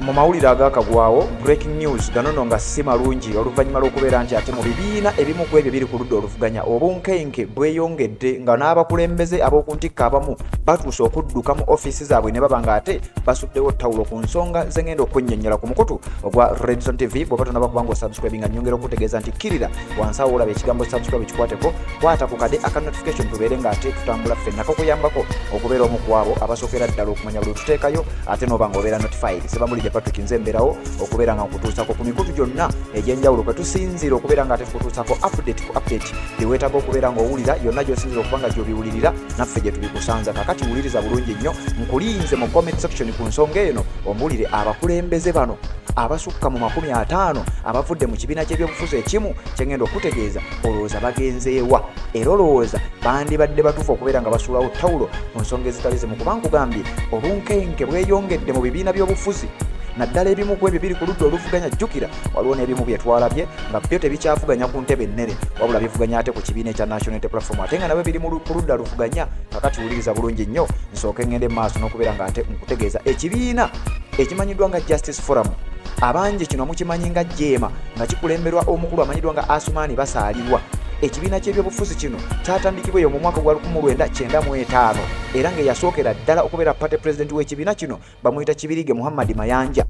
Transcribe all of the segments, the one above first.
mu mawulire agakagwawo breaking news ganono nga si malungi oluvannyuma lw'okubeera nti ate mu bibiina ebimu ku ebyo biri ku ludda oluvuganya obunkenke bweyongedde nga n'abakulembeze ab'okuntikka abamu batuuse okudduka mu ofiisi zaabwe ne baba nga ate basuddewo ttawulo ku nsonga zengenda okwennyonnyola ku mukutu ogwa Redson TV. bw'oba tonaba kubanga osubscribinga nnyongera okutegeeza nti kkirira wansi awo olaba ekigambo subscribe kikwateko, kwata ku kade aka notification tubeere nga ate tutambula ffenna kakuyambako okubeera omu ku abo abasookera ddala okumanya buli tuteekayo ate n'oba ng'obeera notified. Sebamuli Patrick nze mberawo okubeera nga nkutuusako ku mikutu gyonna egy'enjawulo kwe tusinziira okubeera nga ate tukutuusako update ku update byeweetaaga okubeera ng'owulira yonna gy'osinzira okuba nga gy'obiwulirira naffe gye tubikusanza. Kakati wuliriza bulungi nnyo, nkulinze mu comment section ku nsonga eno ombulire abakulembeze bano abasukka mu 50 abavudde mu kibiina ky'ebyobufuzi ekimu kyengenda okutegeeza olowooza bagenzeewa era olowooza bandibadde batuufu okubeera nga basuulawo ttawulo ku nsonga ezitali zimu. Kuba nkugambye obunkenke bweyongedde mu bibiina by'obufuzi naddala ebimu ku ebyo biri ku ludda oluvuganya. Jjukira waliwo n'ebimu bye twalabye nga byo tebikyavuganya ku ntebe ennene wabula bivuganya ate ku kibiina ekya National Unity Platform ate nga nabyo biri ku ludda luvuganya. Kakati wuliriza bulungi nnyo nsooke ngende mu maaso n'okubeera nga ate nkutegeeza ekibiina ekimanyiddwa nga Justice Forum abangi kino mukimanyi nga jeema nga kikulemberwa omukulu amanyiddwa nga Asumaani Basaalirwa. Ekibiina ky'ebyobufuzi kino kyatandikibwa eyo mu mwaka gwa 1995 era ng'eyasookera ddala okubeera party president w'ekibiina kino bamuyita Kibirige Muhammad Mayanja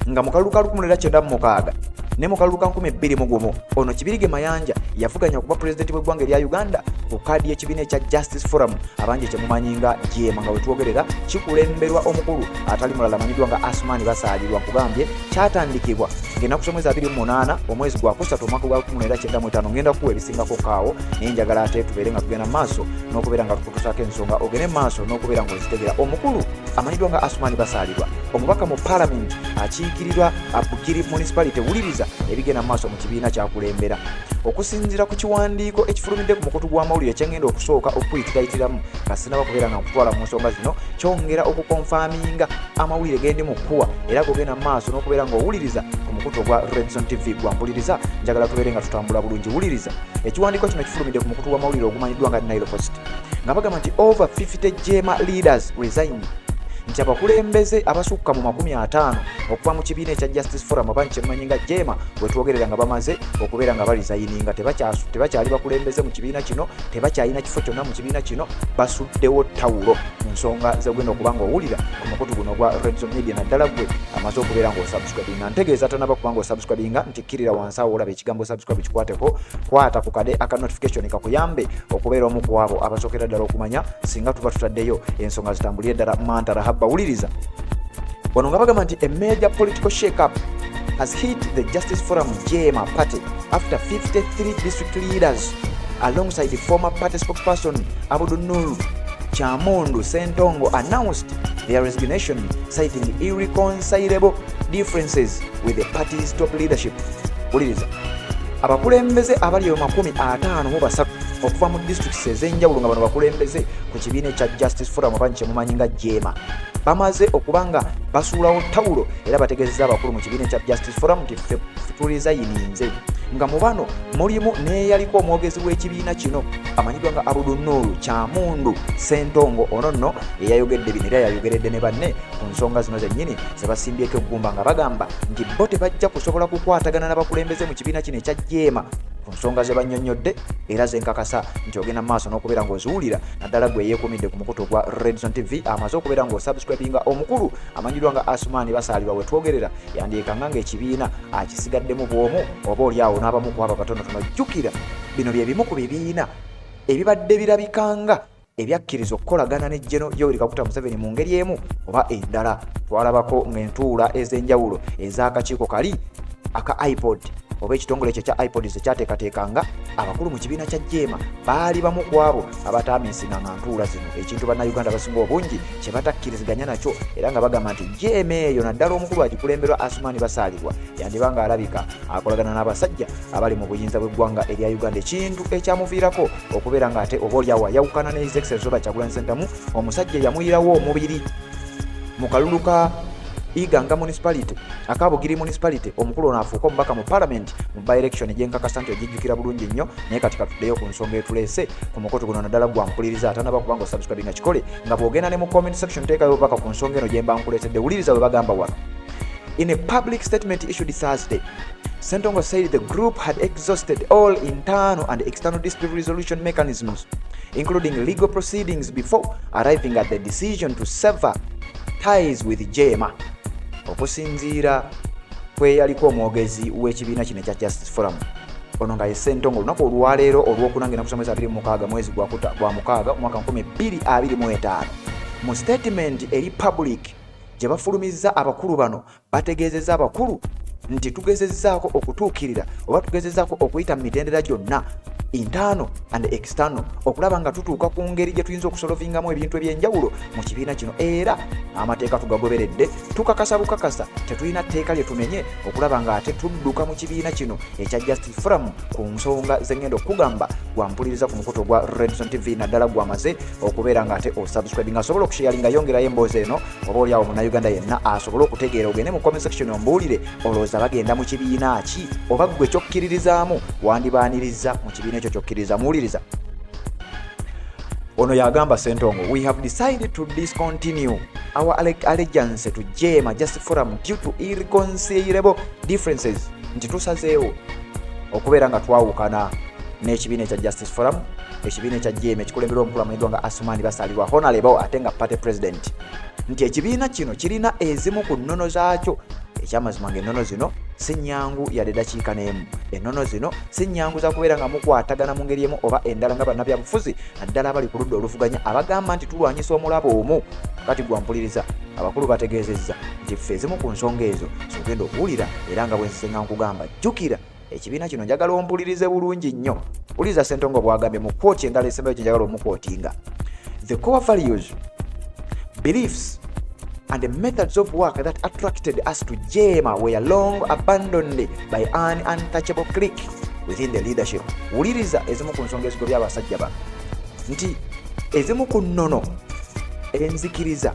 nga mu kalulu ka 1996 ne mu kalulu ka 2021 ono Kibirige Mayanja yavuganya okuba president w'eggwanga erya Uganda ku kaadi y'ekibiina ekya Justice Forum abangi kyemumanyi nga jeema nga wetwogerera kikulemberwa omukulu atali mulala amanyiddwa nga Asumaani Basaalirwa. Nkugambye kyatandikibwa ng'ennaku somwezi 28 omwezi gwa kusatu omwaka gwa 1995 ngenda kuwa ebisingako kaawo naye njagala ate tubeere nga tugenda maaso n'okubeera nga tukutusaako ensonga ogende maaso n'okubeera ng'ozitegera. Omukulu amanyiddwa nga Asumaani Basaalirwa omubaka mu parliament akiikirirwa Abukiri municipality. Wuliriza ebigenda maaso mu kibiina kyakulembera okusinziira ku kiwandiiko ekifulumidde ku mukutu gw'amawulire kyengenda okusooka okuyitiritiramu nga sinaba kubeera nga nkutwala mu nsonga zino kyongera okukonfaminga amawulire gendi mu kkuwa era gogenda maaso n'okubeera ng'owuliriza ku mukutu ogwa Redson TV gwampuliriza. Njagala tubeere nga tutambula bulungi. Wuliriza ekiwandiiko kino kifulumidde ku mukutu gw'amawulire ogumanyiddwa nga Nile Post nga bagamba nti over 50 jeema leaders resign nti abakulembeze abasukka mu 50 okuva mu kibiina ekya Justice Forum abangi kyemumanyi nga jeema wetwogerera nga bamaze okubeera nga balizayininga tebakyali bakulembeze mu kibiina kino, tebakyalina kifo kyonna mu kibiina kino, basuddewo ttawulo mu nsonga zegenda okuba ng'owulira ku mukutu guno ogwa Redson Media naddala gwe amaze okubeera ng'osubscribinga. Ntegeeza tanaba kuba ng'osubscribinga nti kkirira wansi awo olaba ekigambo subscribe kikwateko, kwata ku kade aka notification kakuyambe okubeera omu ku abo abasookera ddala okumanya singa tuba tutaddeyo ensonga zitambulire ddala mantara. Bawuliriza wano nga bagamba nti a major political shakeup has hit the Justice Forum JMA party after 53 district leaders alongside the former party spokesperson Abdul Chamundu Sentongo announced their resignation, citing irreconcilable differences with the party's top leadership. Wuliriza abakulembeze abali 53 okuva mu districts ez'enjawulo nga bano bakulembeze ku kibiina ekya Justice Forum abangi kyemumanyi nga jeema bamaze okubanga basuulawo ttawulo era bategeezeza abakulu mu kibiina ekya Justice Forum nti ffe tulizayininze. Nga mu bano mulimu neeyaliko omwogezi w'ekibiina kino amanyiddwa nga Abdul Chamundu Sentongo. Ono nno eyayogedde bino era yayogeredde ne banne ku nsonga zino zennyini zebasimbyeko eggumba nga bagamba nti bo tebajja kusobola kukwatagana n'abakulembeze mu kibiina kino ekya jeema ku nsonga ze bannyonnyodde era zenkakasa nti ogenda maaso n'okubeera ng'oziwulira naddala gwe yeekumidde ku mukutu ogwa Redson TV amaze okubeera ng'osubscribinga. Omukulu amanyiddwa nga Asumaani Basaalirwa wetwogerera yandiikanga ng'ekibiina akisigaddemu bw'omu oba oliawo n'abamu ku abo batonotono. Jjukira bino bye bimu ku bibiina ebibadde birabikanga ebyakkiriza okukolagana ne General Yoweri Kaguta Museveni mu ngeri emu oba endala. Twalabako ng'entuula ez'enjawulo ez'akakiiko kali aka iPod oba ekitongole ekyo kya iPod ekyateekateekanga abakulu mu kibiina kya jeema baali bamu ku abo abatamiisinga nga ntuula zino, ekintu bannayuganda basinga obungi kye batakkiriziganya nakyo era nga bagamba nti jeema eyo naddala omukulu agikulemberwa Asumaani Basaalirwa yandibanga alabika akolagana n'abasajja abali mu buyinza bw'eggwanga erya Uganda, ekintu ekyamuviirako okubeera nga ate oba oliawo yawukana ne His Excellency Robert Kyagulanyi Ssentamu, omusajja yamuyirawo omubiri mu kalulu ka Iganga municipality Akabugiri municipality. Omukulu ono afuuka omubaka mu parliament mu by election egy'enkakasa nti ejjukira bulungi nnyo naye kati katuddeyo ku nsonga etuleese ku mukutu guno naddala gwampuliriza atanaba kubanga osubscribinga kikole nga bw'ogenda ne mu comment section teekayo obubaka ku nsonga eno gye mba nkuleetedde. Wuliriza bwe bagamba wano In a public statement issued Thursday, Sentongo said the group had exhausted all internal and external dispute resolution mechanisms, including legal proceedings, before arriving at the decision to sever ties with JMA. Okusinziira kwe yaliko omwogezi w'ekibiina kino ekya Justice Forum, ono nga ye Sentongo olunaku olwaleero olw'okuna ngenda kusomesa 26 mwezi gwa mukaaga omwaka 2025 mu statement eri public gye bafulumizza abakulu bano bategeezezza abakulu nti tugezezzaako okutuukirira oba tugezezzaako okuyita mu mitendera gyonna internal and external okulaba nga tutuuka ku ngeri gye tuyinza okusolovingamu ebintu eby'enjawulo mu kibiina kino, era amateeka tugagoberedde, tukakasa bukakasa tetulina tteeka lye tumenye okulaba nga ate tudduka mu kibiina kino ekya Justice Forum ku nsonga zengenda okugamba gwampuliriza ku mukuto gwa Redson TV naddala gwamaze okubeera nga ate osubscribinga asobola okusharinga yongerayo emboozi eno oba oliawo munnayuganda yenna asobole okutegeera, ogende mu comment section ombuulire olowooza bagenda mu kibiina ki oba ggwe kyokkiririzaamu wandibaaniriza mu kibiina ekyo kyokkiriza muwuliriza. Ono yagamba Sentongo, we have decided to discontinue our allegiance to JMA Justice Forum due to irreconcilable differences. Nti tusazeewo okubeera nga twawukana n'ekibiina ekya Justice Forum, ekibiina ekya JMA ekikulemberwa omukulu nga Asumani Basalirwa Honorable ate nga party president, nti ekibiina kino kirina ezimu ku nnono zaakyo. Ekyamazima ng'ennono zino si nnyangu yadde eddakiika n'emu. Ennono zino si nnyangu za kubeera nga mukwatagana mu ngeri emu oba endala nga bannabyabufuzi naddala abali ku ludda oluvuganya abagamba nti tulwanyisa omulabo omu. Kati gwampuliriza abakulu bategeezezza nti ffe ezimu ku nsonga ezo zogenda okuwulira, era nga bwe nsisenga nkugamba jjukira ekibiina kino njagala ompulirize bulungi nnyo. Wuliriza Sentongo bw'agambye mu kwooti endala esembayo kye njagala omukwotinga. The core values, beliefs and the methods of work that attracted us to JMA were long abandoned by an untouchable clique within the leadership. Wuliriza ezimu ku nsonga ezigobya abasajja bano nti ezimu ku nnono enzikiriza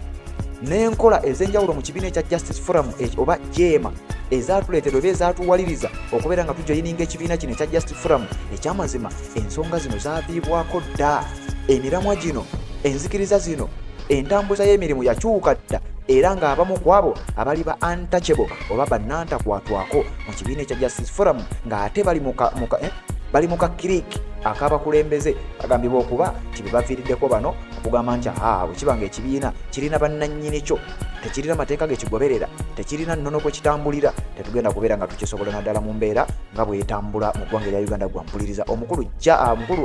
n'enkola ez'enjawulo mu kibiina ekya Justice Forum oba JMA ezatuleetera oba ezatuwaliriza okubeera nga tujoyininga ekibiina kino ekya Justice Forum, ekyamazima ensonga zino zaaviibwako dda, emiramwa gino, enzikiriza zino, entambuza y'emirimu yakyuka dda, era ng'abamu ku abo abali ba untouchable oba bannantakwatwako mu kibiina ekya Justice Forum ng'ate bali mu kakiriki ak'abakulembeze bagambibwa okuba tibe baviiriddeko bano okugamba nti bwe kiba nga ekibiina kirina bannannyini kyo, tekirina mateeka gekigoberera, tekirina nnono kwe kitambulira, tetugenda kubeera nga tukisobola naddala mu mbeera nga bwetambula mu ggwanga erya Uganda. Gwampuliriza omukulu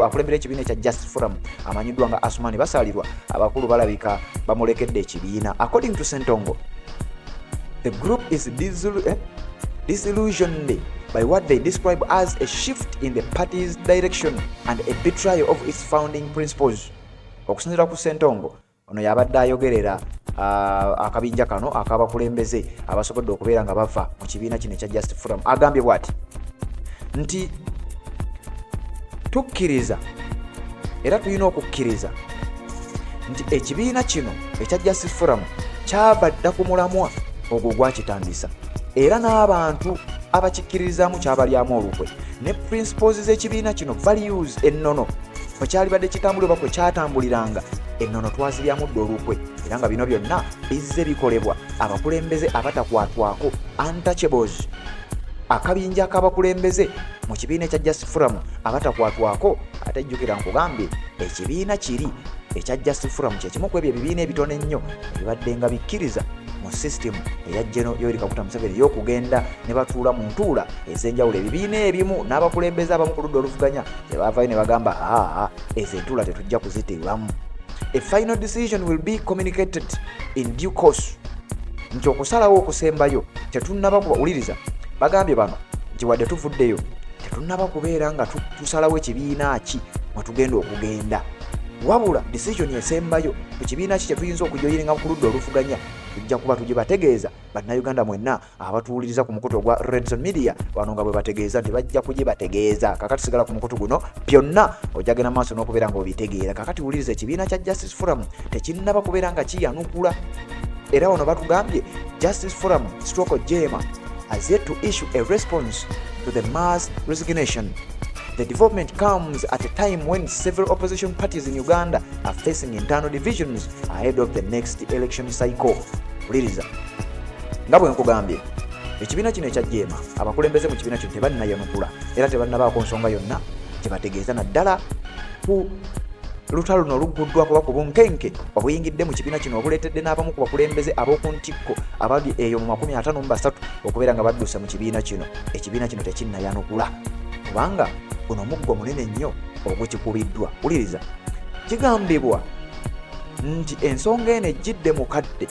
akulembera ekibiina ekya Justice Forum amanyiddwa nga Asumani Basalirwa, abakulu balabika bamulekedde ekibiina. According to Sentongo, the group is disillusioned by what they describe as a shift in the party's direction and a betrayal of its founding principles. Okusinziira ku Sentongo, ono yabadde ayogerera akabinja kano ak'abakulembeze abasobodde okubeera nga bava mu kibiina kino ekya Justice Forum. Agambye bw'ati nti tukkiriza era tulina okukkiriza nti ekibiina kino ekya Justice Forum kyava dda ku mulamwa ogwo gwakitandisa, era n'abantu abakikkirizaamu kyabalyamu olukwe, ne principles z'ekibiina kino, values ennono bwe kyali badde kitambulira oba kwe kyatambuliranga ennono twaziryamu dda olukwe, era nga bino byonna bizze bikolebwa abakulembeze abatakwatwako, untouchables, akabinja ak'abakulembeze mu kibiina ekya Justice Forum abatakwatwako. Ate jjukira nkugambye ekibiina kiri ekya Justice Forum kyekimu ku ebyo ebibiina ebitono ennyo ebibadde nga bikkiriza mu system eya General Yoweri Kaguta Museveni ey'okugenda ne batuula mu ntuula ez'enjawulo. Ebibiina ebimu n'abakulembeze abamu ku ludda oluvuganya tebavayo ne bagamba ezo entuula tetujja kuziteebamu. A final decision will be communicated in due course. Nti okusalawo okusembayo tetunnaba kubawuliriza. Bagambye bano nti wadde tuvuddeyo tetunnaba kubeera nga tusalawo ekibiina ki mwe tugenda okugenda, wabula decision esembayo ku kibiina ki kye tuyinza okujoyiringa ku ludda oluvuganya tujja kuba tugibategeeza bannayuganda mwenna abatuwuliriza ku mukutu ogwa Redson Media wano nga bwe bategeeza nti bajja kugibategeeza. Kakati sigala ku mukutu guno byonna ojjagenda maaso n'okubeera nga obitegeera. Kakati wuliriza ekibiina kya Justice Forum tekinnaba kubeera nga kiyanukula, era wano batugambye Justice Forum / JMA has yet to issue a response to the mass resignation. The development comes at a time when several opposition parties in Uganda are facing internal divisions ahead of the next election cycle. Wuliriza nga bwe nkugambye ekibiina kino ekya Jeema abakulembeze mu kibiina kino tebannayanukula era tebannabaako nsonga yonna gyebategeeza naddala ku lutalo luno oluguddwa kuba ku bunkenke obuyingidde mu kibiina kino obuleetedde n'abamu ku bakulembeze ab'oku ntikko abali eyo mu 53 okubeera nga badduse mu kibiina kino. Ekibiina kino tekinnayanukula kubanga guno muggo munene nnyo ogukikubiddwa. Wuliriza, kigambibwa nti ensonga eno ejjidde mukadde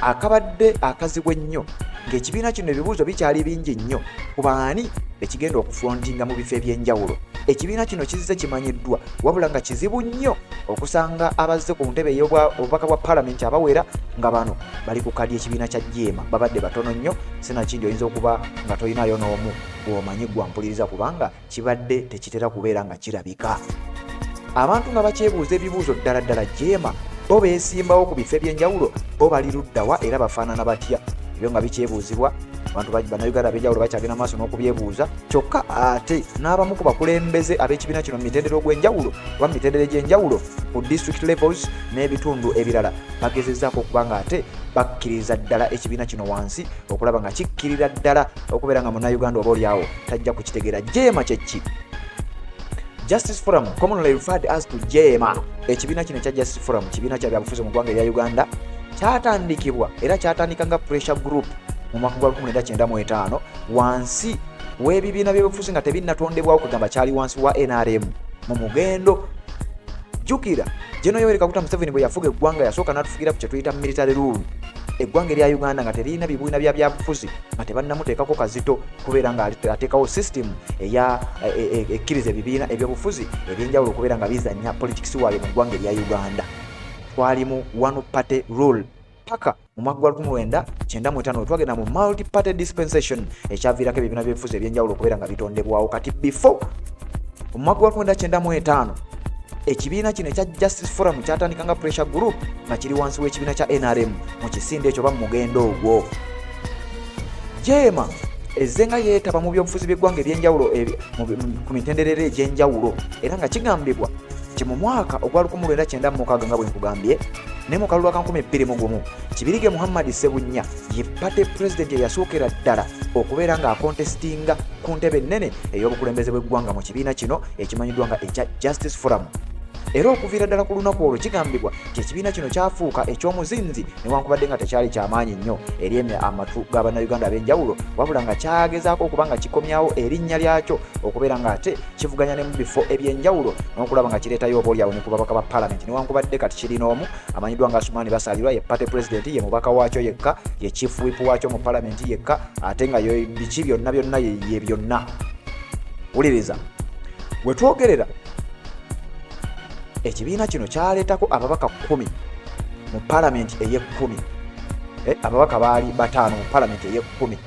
akabadde akazibu ennyo ng'ekibiina kino ebibuuzo bikyali bingi nnyo ku baani ekigenda okufrontinga mu bifo eby'enjawulo. Ekibiina kino kizze kimanyiddwa wabula nga kizibu nnyo okusanga abazze ku ntebe ey'obubaka bwa paalamenti abawera nga bano bali ku kadi ekibiina kya Jeema babadde batono nnyo. Sinakindi oyinza okuba nga tolinayo n'omu bw'omanyi gwampuliriza kubanga kibadde tekitera kubeera nga kirabika. Abantu nga bakyebuuza ebibuuzo ddala ddala Jeema bo beesimbawo ku bifo eby'enjawulo bo bali luddawa era bafaanana batya. Ebyo nga bikyebuuzibwa abantu bannayuganda ab'enjawulo bakyagenda maaso n'okubyebuuza kyokka ate n'abamu ku bakulembeze ab'ekibiina kino mu mitendera ogw'enjawulo oba mu mitendera egy'enjawulo ku district levels n'ebitundu ebirala bagezezzaako okuba nga ate bakkiriza ddala ekibiina kino wansi okulaba nga kikkirira ddala okubeera nga munnayuganda oba oliawo tajja kukitegeera. Jeema kye ki? Justice Forum, commonly referred as to Jeema. Ekibiina kino ekya Justice Forum kibiina kya byabufuzi mu ggwanga erya Uganda kyatandikibwa era kyatandika nga pressure group mu mwaka gwa 1995 wansi w'ebibiina by'obufuzi nga tebinnatondebwawo kugamba kyali wansi wa NRM mu mugendo. Jjukira General Yoweri Kaguta Museveni bwe yafuga eggwanga yasooka n'atufugira ku kye tuyita military rule. Eggwanga erya Uganda nga terina bibiina bya byabufuzi nga tebannamuteekako kazito kubeera nga ateekawo system ekkiriza ebibiina eby'obufuzi eby'enjawulo okubeera nga bizannya politics waayo mu ggwanga erya Uganda. Twalimu one party rule paka mu mwaka gwa 1995 twagenda mu multi party dispensation ekyaviirako ebibiina by'ebifuzi eby'enjawulo okubeera nga bitondebwawo. Kati before mu mwaka gwa 1995 ekibiina kino ekya Justice Forum kyatandika nga pressure group nga kiri wansi w'ekibiina kya NRM mu kisinde ekyo ba mu mugendo ogwo. Jeema ezze nga yeetaba mu by'obufuzi by'eggwanga eby'enjawulo ku mitenderero egy'enjawulo era nga kigambibwa nti mu mwaka ogwa 1996 nga bwe nkugambye ne mu kalulu ka 2021 Kibirige Muhammad Ssebunya ye party president eyasookera ddala okubeera nga akontestinga ku ntebe ennene ey'obukulembeze bw'eggwanga mu kibiina kino ekimanyiddwa nga ekya Justice Forum. Era okuviira ddala ku lunaku olwo kigambibwa nti ekibiina kino kyafuuka eky'omuzinzi newankubadde nga tekyali kyamaanyi nnyo eri amatu g'abannayuganda ab'enjawulo wabula nga kyagezaako okuba nga kikomyawo erinnya lyakyo okubeera nga ate kivuganya ne mu bifo eby'enjawulo n'okulaba nga kireetayo oba oliawo ne ku babaka ba paalamenti newankubadde kati kirina omu amanyiddwa nga Asumaani Basalirwa ye party president ye mubaka waakyo yekka ye chief whip waakyo mu paalamenti yekka ate nga biki byonna byonna ye byonna. Wuliriza, we twogerera ekibiina kino kyaleetako ababaka 10 mu paalamenti ey'e10. Ababaka baali 5 mu paalamenti ey'e10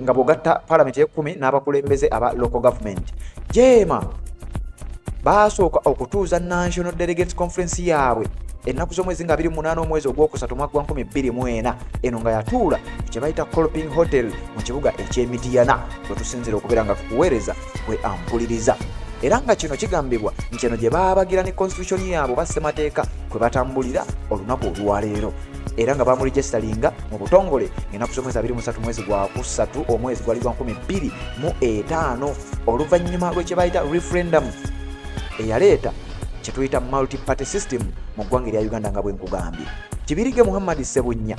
nga bw'ogatta paalamenti ey'e10 n'abakulembeze aba local government. Jeema baasooka okutuuza National Delegates Conference yaabwe ennaku z'omwezi nga 28 omwezi ogwokusatu mwaka gwa 2024 eno nga yatuula kye bayita Colping Hotel mu kibuga eky'Emityana bwe tusinzira okubeera nga tukuweereza bwe ampuliriza. Era nga kino kigambibwa nti eno gye baabagira ne constitution yaabwe bassemateeka kwe batambulira olunaku olwaleero era nga bamuregisteringa mu butongole ennaku z'omwezi 23 mwezi gwa kusatu omwezi gwali gwa 2025 oluvannyuma lw'ekye bayita referendum eyaleeta kye tuyita multi party system mu ggwanga erya Uganda nga bwe nkugambye. Kibirige Muhammad Ssebunya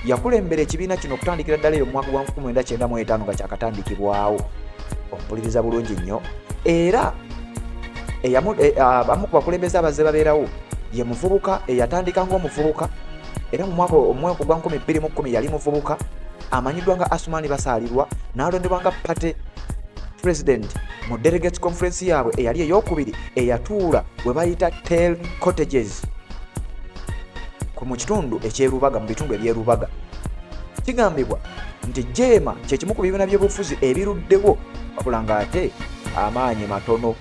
yakulembera ekibiina kino okutandikira ddala eyo mu mwaka gwa 1995 nga kyakatandikibwawo. Ompuliriza bulungi nnyo. Era abamu ku bakulembeze abazze babeerawo ye muvubuka eyatandika ng'omuvubuka era mu mwaka gwa 2010 yali muvubuka amanyiddwa nga Asumaani Basalirwa n'alondebwa nga party president mu delegates conference yaabwe eyali ey'okubiri eyatuula we bayita Tel Cottages mu kitundu ekyerubaga mu bitundu ebyerubaga. Kigambibwa nti Jeema kye kimu ku bibiina by'obufuzi ebiruddewo wabula nga ate amaanyi matono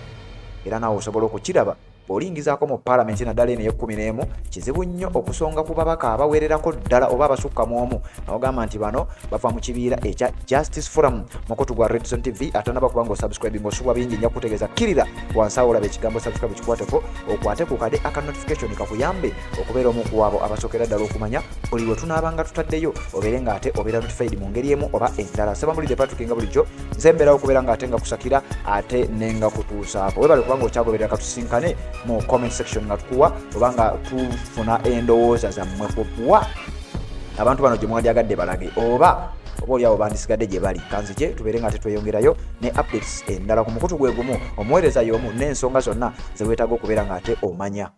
era naawe osobola okukiraba bw'olingizaako mu paalamenti naddala eno ey'e11 kizibu nnyo okusonga ku babaka abawererako ddala oba abasukka mu omu n'ogamba nti bano bava mu kibiira ekya Justice Forum mukutu gwa Red Zone TV ate naba kubanga osubscribe ng'osubwa bingi nja kutegeeza kkirira wansi awo olaba ekigambo subscribe kikwateko okwate ku kade aka notification kakuyambe okubeera omu ku abo abasookera ddala okumanya buli lwe tunaabanga tutaddeyo obeere ng'ate obeera notified mu ngeri emu oba endala sebamulidde Patrick nga bulijjo nze mbeerawo okubeera ng'ate nga kusakira ate nenga kutuusaako webale kubanga okyagoberera katusinkane mu comment section nga tukuwa obanga tufuna endowooza zammwe kuwa abantu bano gye mwandyagadde balage oba oliawo bandisigadde gye bali kanzije tubeere nga tetweyongerayo ne updates endala ku mukutu gwe gumu omuweereza y'omu n'ensonga zonna ze weetaaga okubeera ng'ate omanya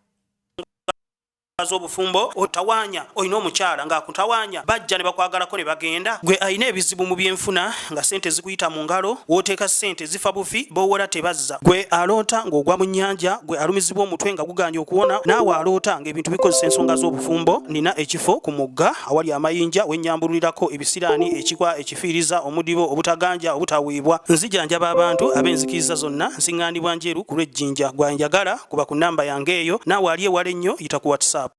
z'obufumbo otawanya olina omukyala ng'akutawanya bajja ne bakwagalako ne bagenda gwe alina ebizibu mu byenfuna nga sente zikuyita mu ngalo wooteeka sente zifa bufi b'owola tebazza gwe aloota ng'ogwa mu nnyanja gwe alumizibwa omutwe nga guganja okuwona naawe aloota ng'ebintu bikozesa ensonga z'obufumbo nina ekifo ku mugga awali amayinja wennyambululirako ebisiraani ekikwa ekifiiriza omudibo obutaganja obutaweebwa nzijanjaba abantu ab'enzikiriza zonna nsiŋŋaanibwa njeru ku lw'ejjinja gwanjagala kuba ku nnamba yange eyo naawe ali ewala ennyo yita ku WhatsApp